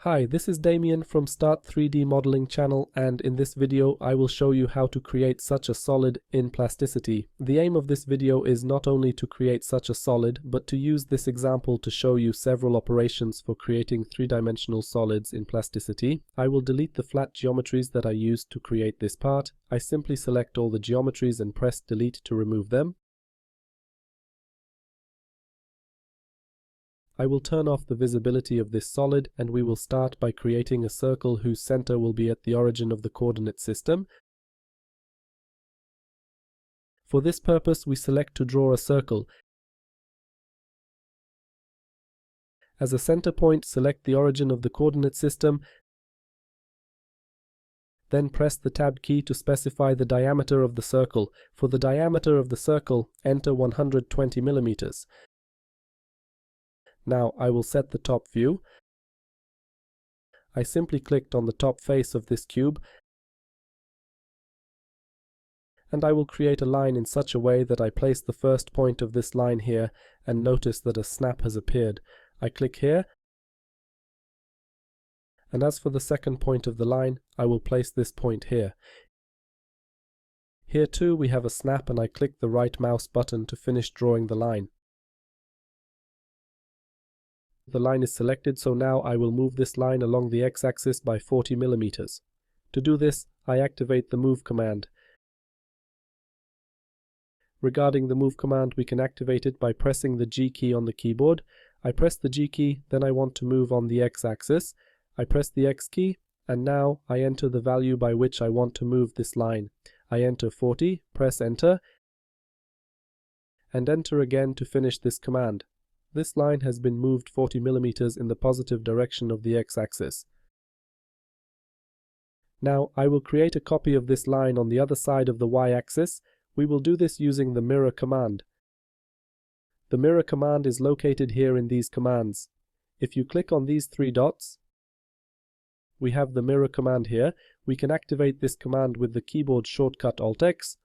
Hi, this is Damien from Start 3D Modeling channel, and in this video I will show you how to create such a solid in Plasticity. The aim of this video is not only to create such a solid, but to use this example to show you several operations for creating three-dimensional solids in Plasticity. I will delete the flat geometries that I used to create this part. I simply select all the geometries and press delete to remove them. I will turn off the visibility of this solid, and we will start by creating a circle whose center will be at the origin of the coordinate system. For this purpose, we select to draw a circle. As a center point, select the origin of the coordinate system, then press the Tab key to specify the diameter of the circle. For the diameter of the circle, enter 120 millimeters. Now I will set the top view. I simply clicked on the top face of this cube, and I will create a line in such a way that I place the first point of this line here, and notice that a snap has appeared. I click here, and as for the second point of the line, I will place this point here. Here too we have a snap, and I click the right mouse button to finish drawing the line. The line is selected, so now I will move this line along the x-axis by 40 millimeters. To do this, I activate the move command. Regarding the move command, we can activate it by pressing the G key on the keyboard. I press the G key, then I want to move on the x-axis. I press the X key, and now I enter the value by which I want to move this line. I enter 40, press enter, and enter again to finish this command. This line has been moved 40 millimeters in the positive direction of the x-axis. Now I will create a copy of this line on the other side of the y-axis. We will do this using the mirror command. The mirror command is located here in these commands. If you click on these three dots, we have the mirror command here. We can activate this command with the keyboard shortcut Alt-X,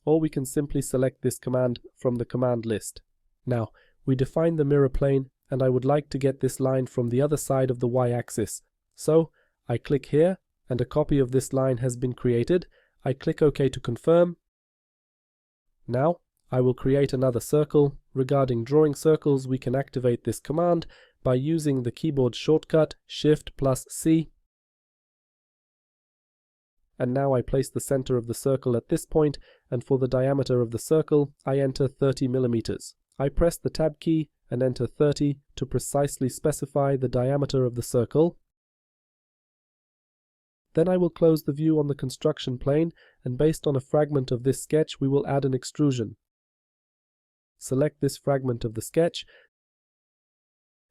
or we can simply select this command from the command list. Now, we define the mirror plane, and I would like to get this line from the other side of the y-axis. So, I click here, and a copy of this line has been created. I click OK to confirm. Now, I will create another circle. Regarding drawing circles, we can activate this command by using the keyboard shortcut Shift+C. And now I place the center of the circle at this point, and for the diameter of the circle, I enter 30 millimeters. I press the Tab key and enter 30 to precisely specify the diameter of the circle. Then I will close the view on the construction plane, and based on a fragment of this sketch, we will add an extrusion. Select this fragment of the sketch.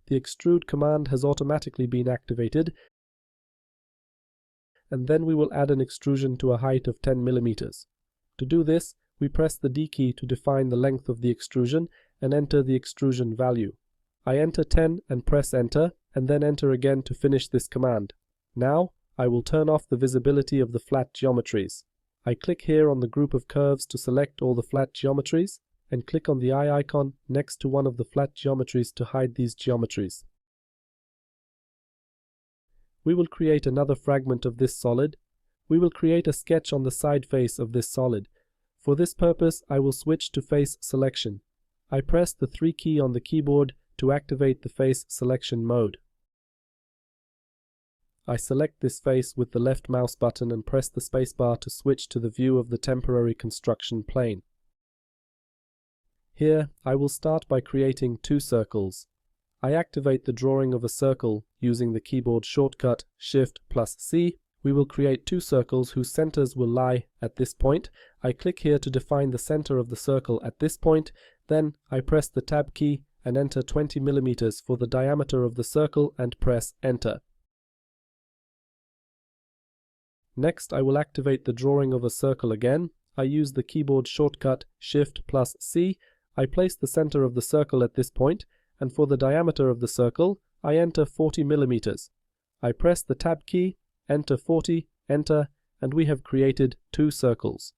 The extrude command has automatically been activated, and then we will add an extrusion to a height of 10 millimeters. To do this, we press the D key to define the length of the extrusion and enter the extrusion value. I enter 10 and press enter, and then enter again to finish this command. Now, I will turn off the visibility of the flat geometries. I click here on the group of curves to select all the flat geometries, and click on the eye icon next to one of the flat geometries to hide these geometries. We will create another fragment of this solid. We will create a sketch on the side face of this solid. For this purpose, I will switch to face selection. I press the 3 key on the keyboard to activate the face selection mode. I select this face with the left mouse button and press the spacebar to switch to the view of the temporary construction plane. Here, I will start by creating 2 circles. I activate the drawing of a circle using the keyboard shortcut Shift+C. We will create 2 circles whose centers will lie at this point. I click here to define the center of the circle at this point. Then I press the Tab key and enter 20 millimeters for the diameter of the circle and press enter. Next, I will activate the drawing of a circle again. I use the keyboard shortcut Shift+C. I place the center of the circle at this point, and for the diameter of the circle, I enter 40 millimeters. I press the Tab key, enter 40, enter, and we have created 2 circles.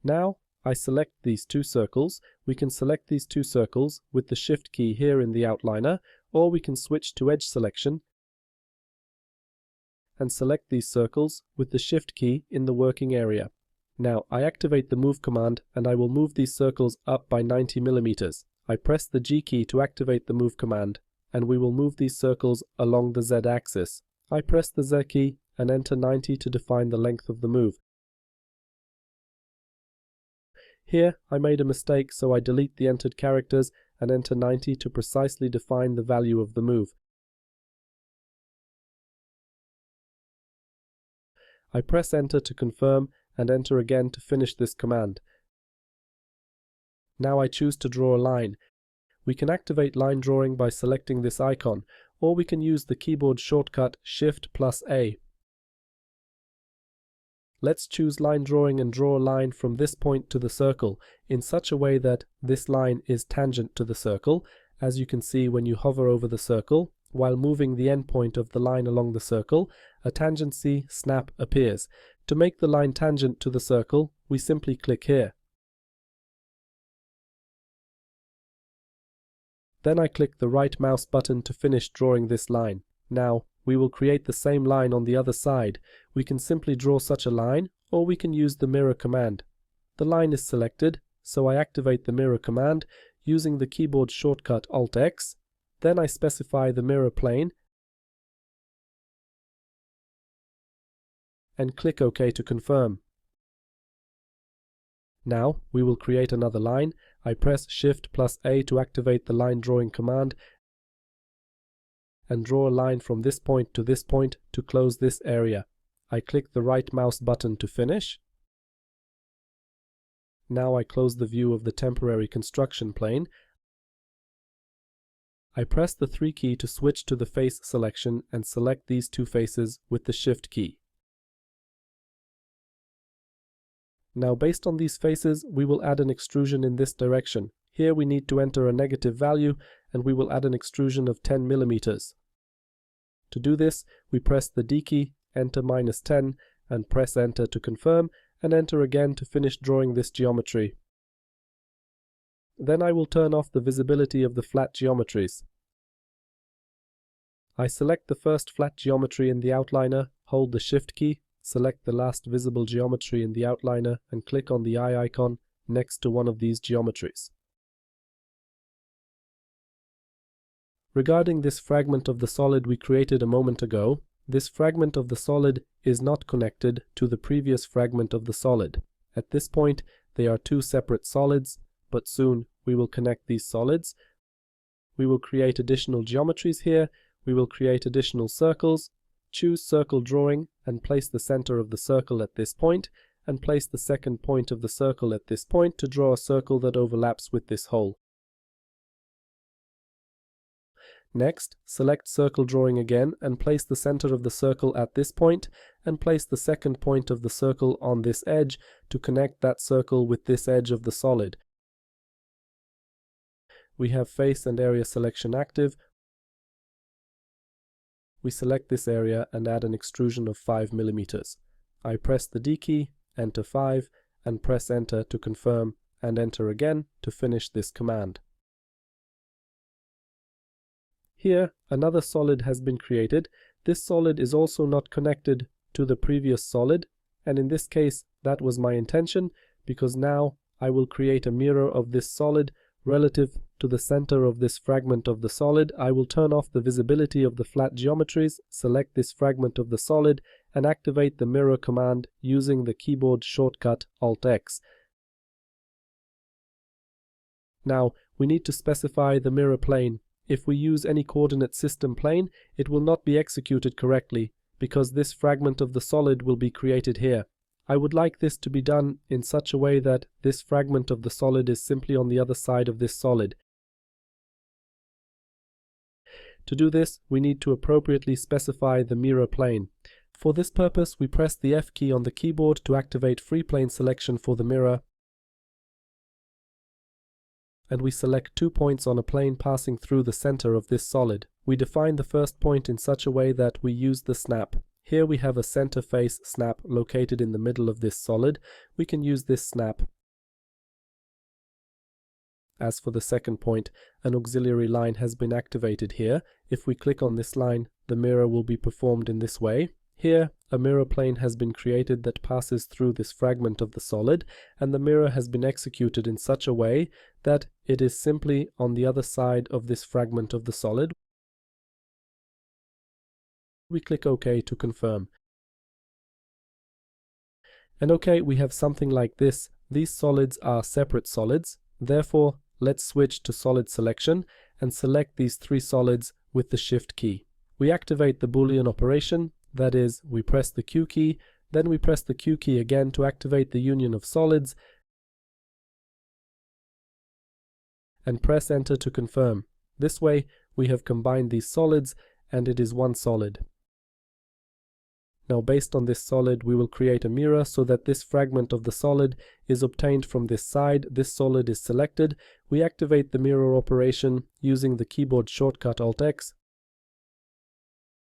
Now, I select these 2 circles. We can select these 2 circles with the Shift key here in the outliner, or we can switch to edge selection and select these circles with the Shift key in the working area. Now I activate the move command and I will move these circles up by 90 millimeters. I press the G key to activate the move command and we will move these circles along the Z axis. I press the Z key and enter 90 to define the length of the move. Here I made a mistake, so I delete the entered characters and enter 90 to precisely define the value of the move. I press enter to confirm and enter again to finish this command. Now I choose to draw a line. We can activate line drawing by selecting this icon, or we can use the keyboard shortcut Shift+A. Let's choose line drawing and draw a line from this point to the circle in such a way that this line is tangent to the circle, as you can see when you hover over the circle. While moving the endpoint of the line along the circle, a tangency snap appears. To make the line tangent to the circle, we simply click here. Then I click the right mouse button to finish drawing this line. Now, we will create the same line on the other side. We can simply draw such a line, or we can use the mirror command. The line is selected, so I activate the mirror command using the keyboard shortcut Alt-X. Then I specify the mirror plane and click OK to confirm. Now we will create another line. I press Shift+A to activate the line drawing command and draw a line from this point to this point to close this area. I click the right mouse button to finish. Now I close the view of the temporary construction plane. I press the 3 key to switch to the face selection and select these two faces with the Shift key. Now based on these faces, we will add an extrusion in this direction. Here we need to enter a negative value and we will add an extrusion of 10 millimeters. To do this, we press the D key, enter -10 and press enter to confirm and enter again to finish drawing this geometry. Then I will turn off the visibility of the flat geometries. I select the first flat geometry in the outliner, hold the Shift key, select the last visible geometry in the outliner and click on the eye icon next to one of these geometries. Regarding this fragment of the solid we created a moment ago, this fragment of the solid is not connected to the previous fragment of the solid. At this point, they are two separate solids, but soon we will connect these solids. We will create additional geometries here. We will create additional circles. Choose circle drawing and place the center of the circle at this point, and place the second point of the circle at this point to draw a circle that overlaps with this hole. Next, select circle drawing again and place the center of the circle at this point and place the second point of the circle on this edge to connect that circle with this edge of the solid. We have face and area selection active. We select this area and add an extrusion of 5 millimeters. I press the D key, enter 5, and press enter to confirm, and enter again to finish this command. Here, another solid has been created. This solid is also not connected to the previous solid, and in this case, that was my intention, because now I will create a mirror of this solid relative to the center of this fragment of the solid. I will turn off the visibility of the flat geometries, select this fragment of the solid, and activate the mirror command using the keyboard shortcut Alt-X. Now, we need to specify the mirror plane. If we use any coordinate system plane, it will not be executed correctly, because this fragment of the solid will be created here. I would like this to be done in such a way that this fragment of the solid is simply on the other side of this solid. To do this, we need to appropriately specify the mirror plane. For this purpose, we press the F key on the keyboard to activate free plane selection for the mirror, and we select 2 points on a plane passing through the center of this solid. We define the first point in such a way that we use the snap. Here we have a center face snap located in the middle of this solid. We can use this snap. As for the second point, an auxiliary line has been activated here. If we click on this line, the mirror will be performed in this way. Here, a mirror plane has been created that passes through this fragment of the solid, and the mirror has been executed in such a way that it is simply on the other side of this fragment of the solid. We click OK to confirm. And OK, we have something like this. These solids are separate solids. Therefore, let's switch to solid selection and select these three solids with the Shift key. We activate the boolean operation, that is, we press the Q key, then we press the Q key again to activate the union of solids, and press Enter to confirm. This way, we have combined these solids, and it is one solid. Now, based on this solid, we will create a mirror so that this fragment of the solid is obtained from this side. This solid is selected. We activate the mirror operation using the keyboard shortcut Alt-X,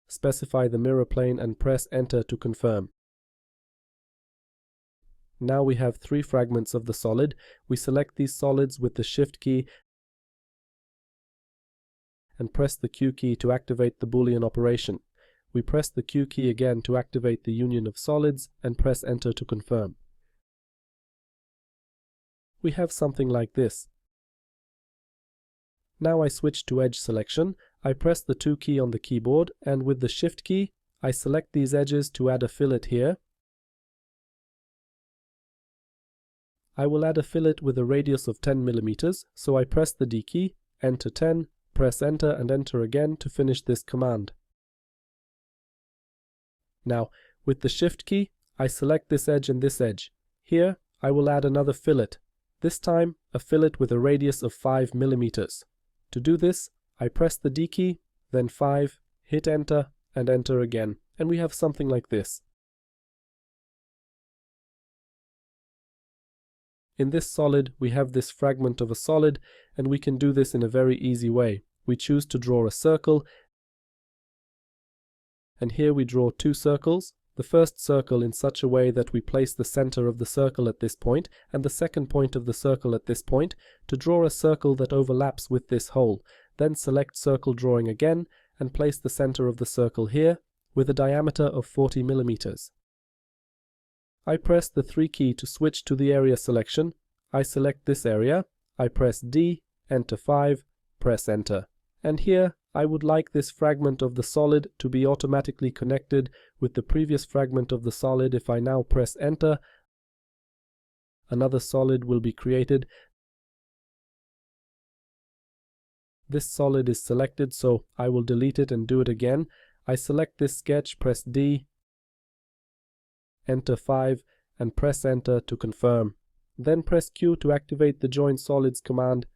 specify the mirror plane and press Enter to confirm. Now we have three fragments of the solid. We select these solids with the Shift key and press the Q key to activate the boolean operation. We press the Q key again to activate the union of solids and press Enter to confirm. We have something like this. Now I switch to edge selection. I press the 2 key on the keyboard, and with the Shift key, I select these edges to add a fillet here. I will add a fillet with a radius of 10 millimeters, so I press the D key, enter 10, press Enter and Enter again to finish this command. Now, with the Shift key, I select this edge and this edge. Here, I will add another fillet. This time, a fillet with a radius of 5 millimeters. To do this, I press the D key, then 5, hit Enter, and Enter again, and we have something like this. In this solid, we have this fragment of a solid, and we can do this in a very easy way. We choose to draw a circle, and here we draw two circles. The first circle in such a way that we place the center of the circle at this point, and the second point of the circle at this point, to draw a circle that overlaps with this hole. Then select Circle Drawing again, and place the center of the circle here, with a diameter of 40 millimeters. I press the 3 key to switch to the area selection. I select this area, I press D, enter 5, press Enter. And here, I would like this fragment of the solid to be automatically connected with the previous fragment of the solid. If I now press Enter, another solid will be created. This solid is selected, so I will delete it and do it again. I select this sketch, press D, enter 5, and press Enter to confirm. Then press Q to activate the Join Solids command,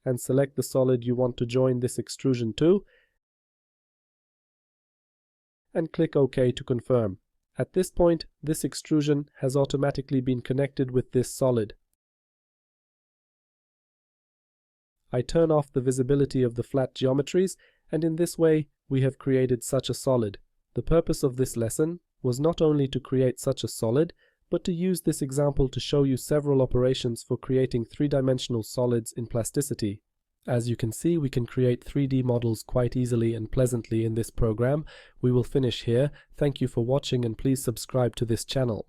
and select the solid you want to join this extrusion to, and click OK to confirm. At this point, this extrusion has automatically been connected with this solid. I turn off the visibility of the flat geometries, and in this way we have created such a solid. The purpose of this lesson was not only to create such a solid, but to use this example to show you several operations for creating three-dimensional solids in Plasticity. As you can see, we can create 3D models quite easily and pleasantly in this program. We will finish here. Thank you for watching, and please subscribe to this channel.